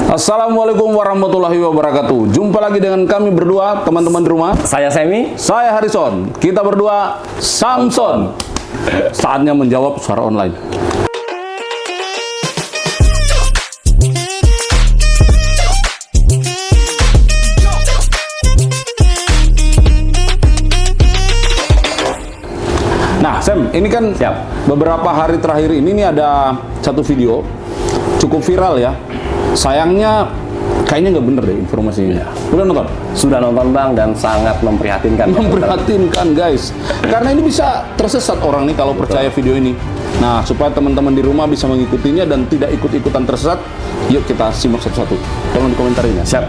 Assalamualaikum warahmatullahi wabarakatuh. Jumpa lagi dengan kami berdua, teman-teman di rumah. Saya Semi. Saya Harrison. Kita berdua Samson. Saatnya menjawab suara online. Nah, Sam, ini kan beberapa hari terakhir ini nih ada satu video cukup viral ya. Sayangnya kayaknya nggak bener deh informasinya. Udah nonton? Sudah nonton Bang, dan sangat memprihatinkan. Memprihatinkan guys. Karena ini bisa tersesat orang nih kalau percaya video ini. Nah, supaya teman-teman di rumah bisa mengikutinya dan tidak ikut-ikutan tersesat, yuk kita simak satu-satu. Tolong dikomentarin ya. Siap.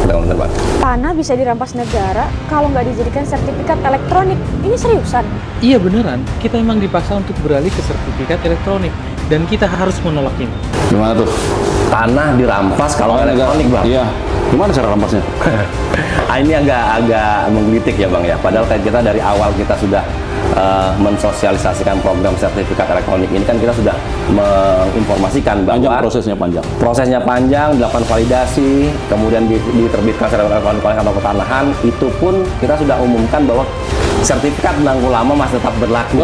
Kita komentar Bang. Tanah bisa dirampas negara kalau nggak dijadikan sertifikat elektronik. Ini seriusan? Iya beneran, kita emang dipaksa untuk beralih ke sertifikat elektronik dan kita harus menolak ini. Gimana tuh? Tanah dirampas kalau elektronik Bang. Iya. Gimana cara rampasnya? Ini agak menggelitik ya Bang ya. Padahal kayak kita dari awal kita sudah mensosialisasikan program sertifikat elektronik ini, kan kita sudah menginformasikan bahwa prosesnya panjang, dilakukan validasi, kemudian diterbitkan sertifikat elektronik oleh kantor pertanahan. Itu pun kita sudah umumkan bahwa sertifikat penangguh lama masih tetap berlaku.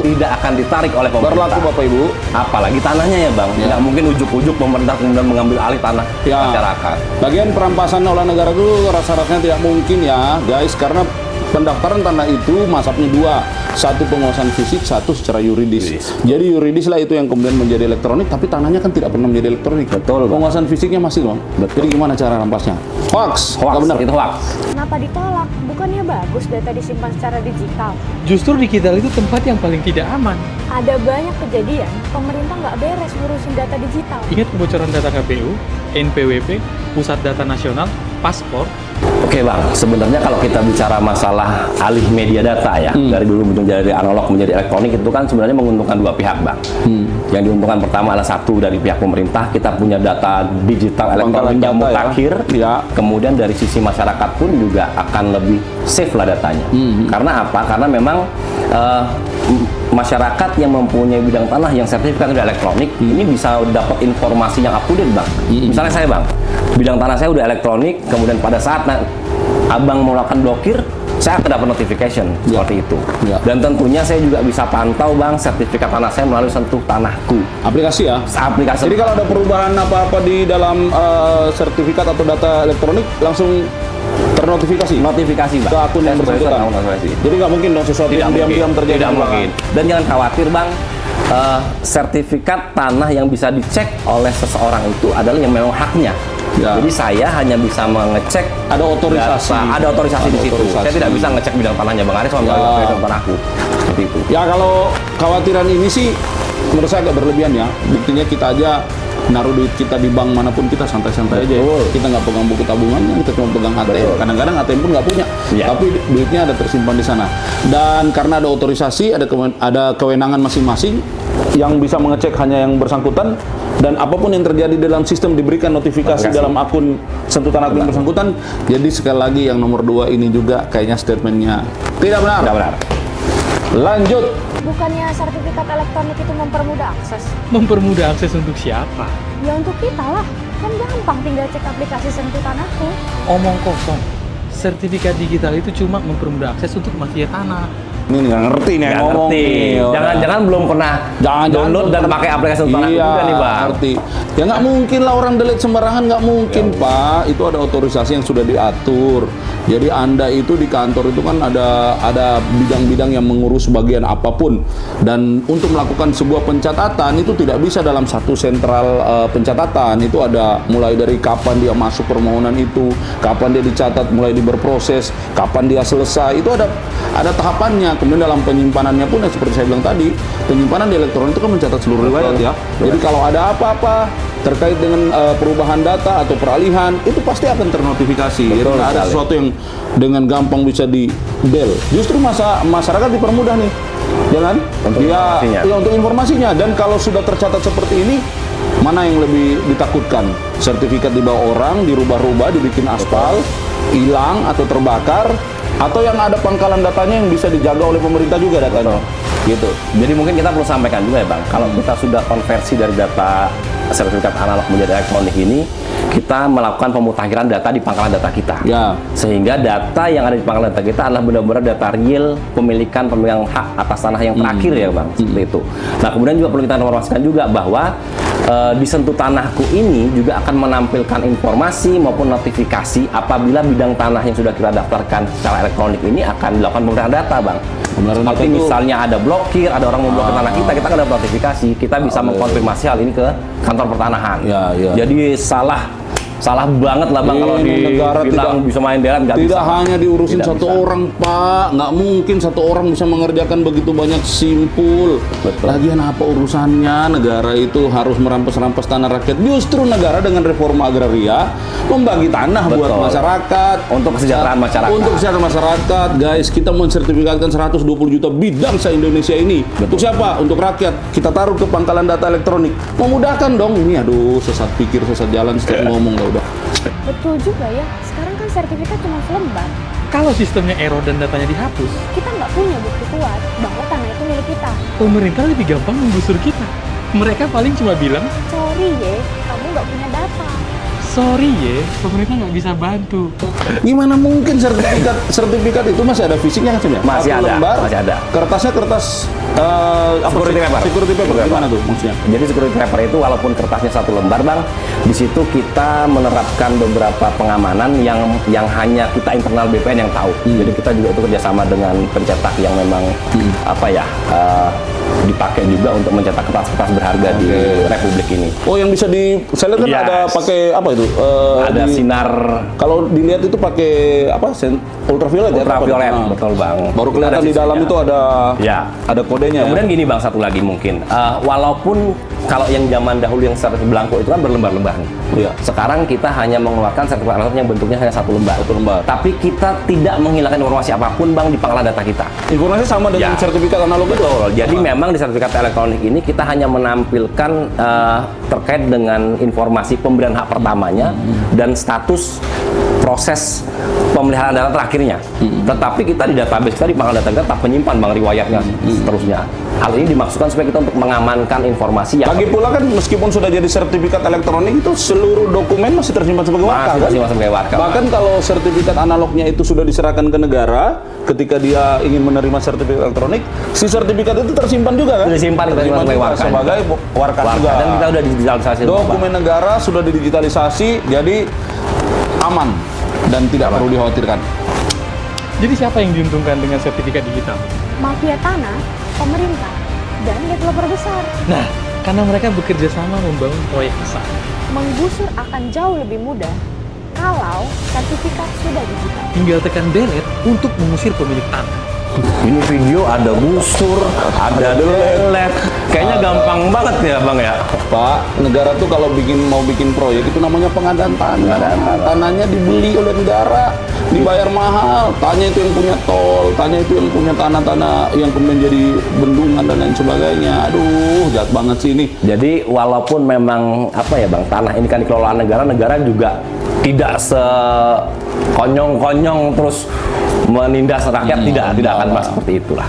Tidak akan ditarik oleh pemerintah. Berlaku Bapak Ibu. Apalagi tanahnya ya Bang. Nggak mungkin ujuk-ujuk pemerintah kemudian mengambil alih tanah masyarakat. Bagian perampasan oleh negara itu rasa-rasanya tidak mungkin ya guys, karena pendaftaran tanah itu masapnya dua. Satu penguasaan fisik, satu secara yuridis. Jadi yuridis lah itu yang kemudian menjadi elektronik, tapi tanahnya kan tidak pernah menjadi elektronik. Betul. Penguasaan fisiknya masih loh. Jadi gimana cara rampasnya? Hoax. Benar. Itu hoax. Kenapa ditolak? Bukannya bagus data disimpan secara digital? Justru digital itu tempat yang paling tidak aman. Ada banyak kejadian pemerintah nggak beres ngurusin data digital. Ingat kebocoran data KPU, NPWP, Pusat Data Nasional, paspor. Oke Bang, sebenarnya kalau kita bicara masalah alih media data ya, dari dulu menjadi analog menjadi elektronik, itu kan sebenarnya menguntungkan dua pihak Bang. Yang diuntungkan pertama adalah satu, dari pihak pemerintah, kita punya data digital elektronik yang mutakhir. Kemudian dari sisi masyarakat pun juga akan lebih safe lah datanya. Karena apa? Karena memang masyarakat yang mempunyai bidang tanah yang sertifikat udah elektronik, ini bisa dapat informasi yang up to date Bang. Misalnya saya Bang, bidang tanah saya udah elektronik, kemudian pada saat Abang mau melakukan blokir, saya akan dapat notification seperti itu. Dan tentunya saya juga bisa pantau Bang sertifikat tanah saya melalui Sentuh Tanahku. Aplikasi ya? Aplikasi. Jadi kalau ada perubahan apa-apa di dalam sertifikat atau data elektronik, langsung ternotifikasi? Notifikasi Bang. Ke akun yang bersangkutan? Jadi nggak mungkin dong sesuatu yang diam-diam terjadi? Tidak mungkin. Dan jangan khawatir Bang, sertifikat tanah yang bisa dicek oleh seseorang itu adalah yang memang haknya. Jadi saya hanya bisa mengecek, ada otorisasi data, ada otorisasi di situ. Saya tidak bisa ngecek bidang tanahnya Bang Aris sama bidang tanahku. Seperti itu. Ya kalau khawatiran ini sih menurut saya agak berlebihan ya. Buktinya kita aja naruh duit kita di bank manapun kita santai-santai aja. Kita nggak pegang buku tabungannya, kita cuma pegang ATM. Kadang-kadang ATM pun nggak punya, tapi duitnya ada tersimpan di sana. Dan karena ada otorisasi, ada kewenangan masing-masing yang bisa mengecek hanya yang bersangkutan, dan apapun yang terjadi dalam sistem diberikan notifikasi dalam akun Sentuh Tanahku yang bersangkutan. Jadi sekali lagi yang nomor 2 ini juga kayaknya statementnya tidak benar. Tidak benar. Lanjut. Bukannya sertifikat elektronik itu mempermudah akses? Mempermudah akses untuk siapa? Ya untuk kita lah. Kan gampang tinggal cek aplikasi Sentuh Tanahku. Omong kosong. Sertifikat digital itu cuma mempermudah akses untuk mafia tanah. Ini nggak ngerti nih yang ngomong. Jangan-jangan belum pernah download dan pakai aplikasi Sentuh Tanahku juga nih Bang. Ngerti. Ya nggak mungkin lah orang delete sembarangan, nggak mungkin Pak. Itu ada otorisasi yang sudah diatur. Jadi Anda itu di kantor itu kan ada bidang-bidang yang mengurus bagian apapun. Dan untuk melakukan sebuah pencatatan itu tidak bisa dalam satu sentral pencatatan. Itu ada mulai dari kapan dia masuk permohonan itu, kapan dia dicatat, mulai berproses, kapan dia selesai. Itu ada tahapannya. Kemudian dalam penyimpanannya pun ya seperti saya bilang tadi, penyimpanan di elektronik itu kan mencatat seluruh riwayat ya. Jadi kalau ada apa-apa terkait dengan perubahan data atau peralihan, itu pasti akan ternotifikasi. Jadi nggak ada sesuatu yang dengan gampang bisa di-del. Justru masyarakat dipermudah nih, jangan? Untuk informasinya. Dan kalau sudah tercatat seperti ini, mana yang lebih ditakutkan? Sertifikat dibawa orang, dirubah-rubah, dibikin aspal, hilang atau terbakar, atau yang ada pangkalan datanya yang bisa dijaga oleh pemerintah juga datanya. Gitu. Jadi mungkin kita perlu sampaikan juga ya Bang, kalau kita sudah konversi dari data sertifikat analog menjadi elektronik ini, kita melakukan pemutakhiran data di pangkalan data kita. Ya. Sehingga data yang ada di pangkalan data kita adalah benar-benar data real pemilikan pemegang hak atas tanah yang terakhir ya Bang, seperti itu. Nah, kemudian juga perlu kita informasikan juga bahwa di Sentuh Tanahku ini juga akan menampilkan informasi maupun notifikasi apabila bidang tanah yang sudah kita daftarkan secara elektronik ini akan dilakukan pemeriksaan data, Bang. Seperti misalnya ada blokir, ada orang memblokir tanah kita akan dapat notifikasi, kita bisa mengkonfirmasi hal ini ke kantor pertanahan. Jadi salah banget lah Bang kalau dibilang bisa main deret, nggak bisa. Tidak hanya diurusin satu orang Pak, nggak mungkin satu orang bisa mengerjakan begitu banyak simpul. Lagian apa urusannya negara itu harus merampas-rampas tanah rakyat? Justru negara dengan reforma agraria membagi tanah buat masyarakat, untuk kesejahteraan masyarakat. Untuk kesejahteraan masyarakat, guys, kita mensertifikatkan 120 juta bidang se-Indonesia ini. Untuk siapa? Untuk rakyat. Kita taruh ke pangkalan data elektronik. Memudahkan dong. Ini aduh, sesat pikir, sesat jalan, setiap ngomong udah. Betul juga ya, sekarang kan sertifikat cuma selembar. Kalau sistemnya error dan datanya dihapus, Kita nggak punya bukti kuat bahwa tanah itu milik kita. pemerintah lebih gampang menggusur kita. Mereka paling cuma bilang, Sorry ye, kamu nggak punya data. sorry ya, pemerintah nggak bisa bantu. Gimana mungkin sertifikat itu masih ada fisiknya kan? Masih Satu ada, lembar, masih ada. Kertasnya kertas Security paper. Security paper gimana tuh maksudnya? Jadi security paper itu walaupun kertasnya satu lembar Bang, di situ kita menerapkan beberapa pengamanan yang hanya kita internal BPN yang tahu. Jadi kita juga itu kerjasama dengan pencetak yang memang dipakai juga untuk mencetak kertas-kertas berharga di Republik ini. Oh, yang bisa saya lihat kan Yes. ada pakai apa itu? Ada sinar Kalau dilihat itu pakai apa? Ultraviolet ya? ultraviolet, Nah, betul Bang. Baru kelihatan Ada di dalam sisinya. itu ada Ya. kodenya. Kemudian Ya? gini Bang, satu lagi mungkin, walaupun kalau yang zaman dahulu yang sertifikat belangko itu kan berlembar-lembar nih. Iya. Sekarang kita hanya mengeluarkan sertifikat elektronik yang bentuknya hanya satu lembar. Tapi kita tidak menghilangkan informasi apapun Bang di pangkalan data kita. Informasi sama dengan Ya. sertifikat analog itu. Betul. Jadi memang di sertifikat elektronik ini kita hanya menampilkan terkait dengan informasi pemberian hak pertamanya dan status proses pemeliharaan data terakhirnya. Tetapi kita di database kita di pangkalan data kita tetap menyimpan Bang riwayatnya seterusnya. Hal ini dimaksudkan supaya kita untuk mengamankan informasi yang Lagi pula kan meskipun sudah jadi sertifikat elektronik itu seluruh dokumen masih tersimpan sebagai warka. masih tersimpan sebagai warka. Bahkan kalau sertifikat analognya itu sudah diserahkan ke negara, ketika dia ingin menerima sertifikat elektronik, si sertifikat itu tersimpan juga kan? Sudah disimpan sebagai juga warka. sebagai warka juga. Dan kita udah digitalisasi. Dokumen negara sudah didigitalisasi, jadi aman dan tidak perlu dikhawatirkan. Jadi siapa yang diuntungkan dengan sertifikat digital? Mafia tanah, pemerintah, dan developer besar. Nah, karena mereka bekerja sama membangun proyek besar. Menggusur akan jauh lebih mudah kalau sertifikat sudah digital. Tinggal tekan delete untuk mengusir pemilik tanah. Ini video ada gusur, ada delete. Kayaknya gampang banget ya Bang ya. Pak, negara tuh kalau mau bikin proyek itu namanya pengadaan tanah. Tanahnya dibeli oleh negara, dibayar mahal. Tanya itu yang punya tol, tanya itu yang punya tanah-tanah yang kemudian jadi bendungan dan lain sebagainya. Aduh, jahat banget sih ini. Jadi walaupun memang Bang, tanah ini kan dikelola negara juga tidak sekonyong-konyong terus menindas rakyat, tidak akan mas seperti itulah.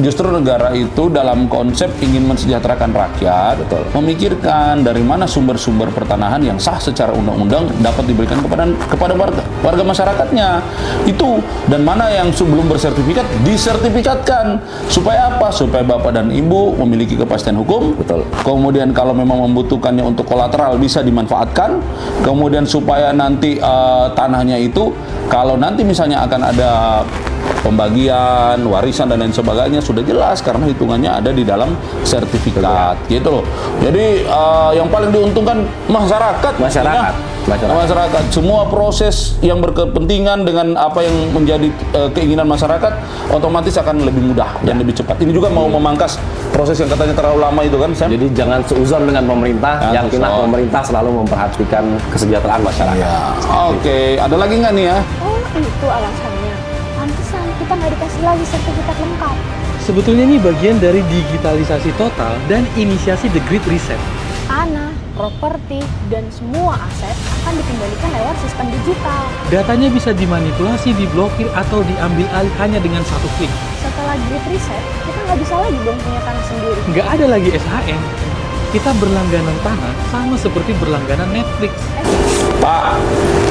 Justru negara itu dalam konsep ingin mensejahterakan rakyat, memikirkan dari mana sumber-sumber pertanahan yang sah secara undang-undang dapat diberikan kepada warga masyarakatnya. Itu dan mana yang sebelum bersertifikat disertifikatkan. Supaya apa? Supaya Bapak dan Ibu memiliki kepastian hukum. Betul. Kemudian kalau memang membutuhkannya untuk kolateral bisa dimanfaatkan. Kemudian supaya nanti tanahnya itu kalau nanti misalnya akan ada pembagian, warisan dan lain sebagainya sudah jelas karena hitungannya ada di dalam sertifikat, gitu loh. Jadi yang paling diuntungkan masyarakat. Semua proses yang berkepentingan dengan apa yang menjadi keinginan masyarakat otomatis akan lebih mudah dan lebih cepat. Ini juga mau memangkas proses yang katanya terlalu lama itu kan, Sam? Jadi jangan seuzon dengan pemerintah, yakinlah pemerintah selalu memperhatikan kesejahteraan masyarakat. Ya. Oke, ada lagi nggak nih ya? Oh, itu alasannya. Pantesan kita nggak dikasih lagi sertifikat lengkap. Sebetulnya ini bagian dari digitalisasi total dan inisiasi The Great Reset. Tanah, properti, dan semua aset akan dikembalikan lewat sistem digital. Datanya bisa dimanipulasi, diblokir, atau diambil alih hanya dengan satu klik. Setelah Great Reset, kita nggak bisa lagi dong punya tanah sendiri. Nggak ada lagi SHM. Kita berlangganan tanah sama seperti berlangganan Netflix. Pak,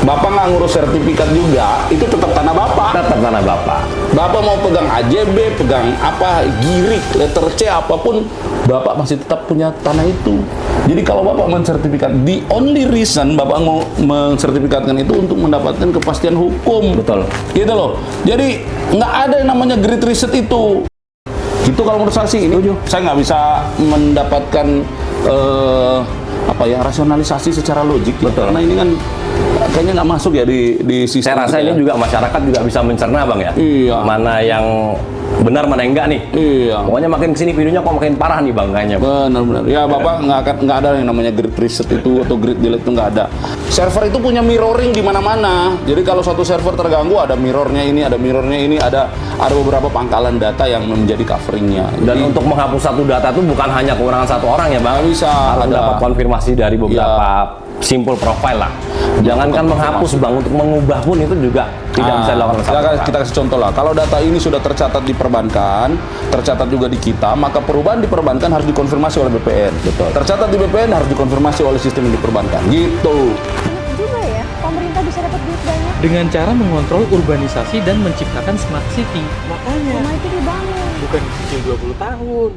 Bapak nggak ngurus sertifikat juga, itu tetap tanah Bapak. Tetap tanah Bapak. Bapak mau pegang AJB, pegang apa, girik, letter C, apapun, Bapak masih tetap punya tanah itu. Jadi kalau Bapak mensertifikat, the only reason Bapak mau mensertifikatkan itu untuk mendapatkan kepastian hukum. Betul. Gitu loh. Jadi nggak ada yang namanya grid reset itu. Itu kalau menurut saya sih, ini saya nggak bisa mendapatkan rasionalisasi secara logik. Betul. Karena ini kan kayaknya nggak masuk ya di sistem. Saya rasa kita ini ya. juga masyarakat juga bisa mencerna bang ya. Iya. Mana yang benar mana yang enggak nih. Iya. Pokoknya makin kesini videonya kok makin parah nih bang kayaknya. Benar-benar. Ya Bapak nggak ada yang namanya grid reset itu atau grid delete itu nggak ada. Server itu punya mirroring di mana-mana. Jadi kalau suatu server terganggu ada mirrornya ini, ada beberapa pangkalan data yang menjadi coveringnya. Dan untuk menghapus satu data itu bukan hanya kewenangan satu orang ya bang. Nggak bisa. Harus Ada. dapat konfirmasi dari beberapa simple profile lah. Jangankan menghapus bang, untuk mengubah pun itu juga tidak bisa dilakukan oleh satu orang. Kita kasih contoh lah. Kalau data ini sudah tercatat di perbankan, tercatat juga di kita, maka perubahan di perbankan harus dikonfirmasi oleh BPN. Betul. Tercatat di BPN harus dikonfirmasi oleh sistem yang di perbankan. Gitu. Enak juga ya, pemerintah bisa dapat duit banyak. Dengan cara mengontrol urbanisasi dan menciptakan smart city. Makanya Rumah itu dibangun. bukan dicicil 20 tahun.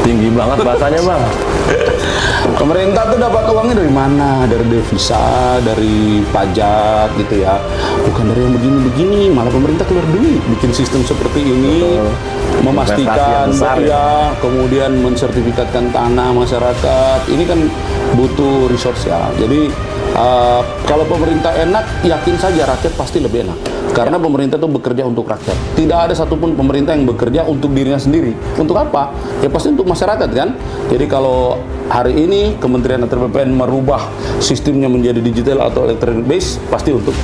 Tinggi banget bahasanya bang. Pemerintah tuh dapat uangnya dari mana? Dari devisa, dari pajak gitu ya. Bukan dari yang begini-begini, malah pemerintah keluar duit bikin sistem seperti ini. Betul. Memastikan Investasi yang besar, ya, kemudian mensertifikatkan tanah masyarakat. Ini kan butuh resource ya. Jadi kalau pemerintah enak, yakin saja rakyat pasti lebih enak. Karena pemerintah itu bekerja untuk rakyat. Tidak ada satupun pemerintah yang bekerja untuk dirinya sendiri. Untuk apa? Ya pasti untuk masyarakat kan. Jadi kalau hari ini Kementerian atau BPN merubah sistemnya menjadi digital atau electronic base, pasti untuk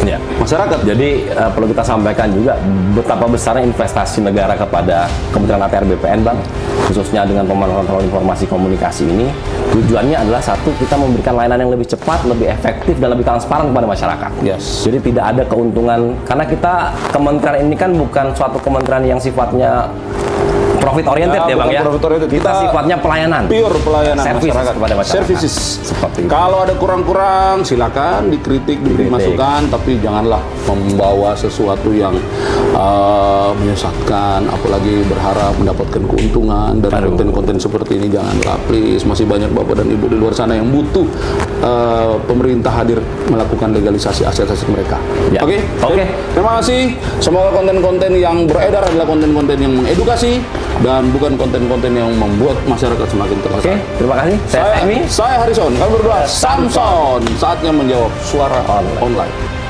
Ya. masyarakat. Jadi perlu kita sampaikan juga betapa besarnya investasi negara kepada Kementerian ATR BPN bang, khususnya dengan pemantauan informasi komunikasi ini. Tujuannya adalah satu, kita memberikan layanan yang lebih cepat, lebih efektif, dan lebih transparan kepada masyarakat. Yes. Jadi tidak ada keuntungan, karena kita kementerian ini kan bukan suatu kementerian yang sifatnya profit oriented ya bang bukan ya. profit oriented. Kita sifatnya pelayanan. Pure pelayanan Service masyarakat. kepada masyarakat. Services. Seperti itu. Kalau ada kurang-kurang, silakan dikritik, diberi Dikritik. masukan, tapi janganlah membawa sesuatu yang menyesatkan, apalagi berharap mendapatkan keuntungan dari Aduh. konten-konten seperti ini. Janganlah, please. Masih banyak bapak dan ibu di luar sana yang butuh pemerintah hadir melakukan legalisasi aset-aset mereka. Ya. Oke? Oke. Terima kasih. Semoga konten-konten yang beredar adalah konten-konten yang mengedukasi dan bukan konten-konten yang membuat masyarakat semakin Oke, tersesat. terima kasih. Saya Emi. Saya Harrison. Kami berdua Samson. Saatnya menjawab suara online.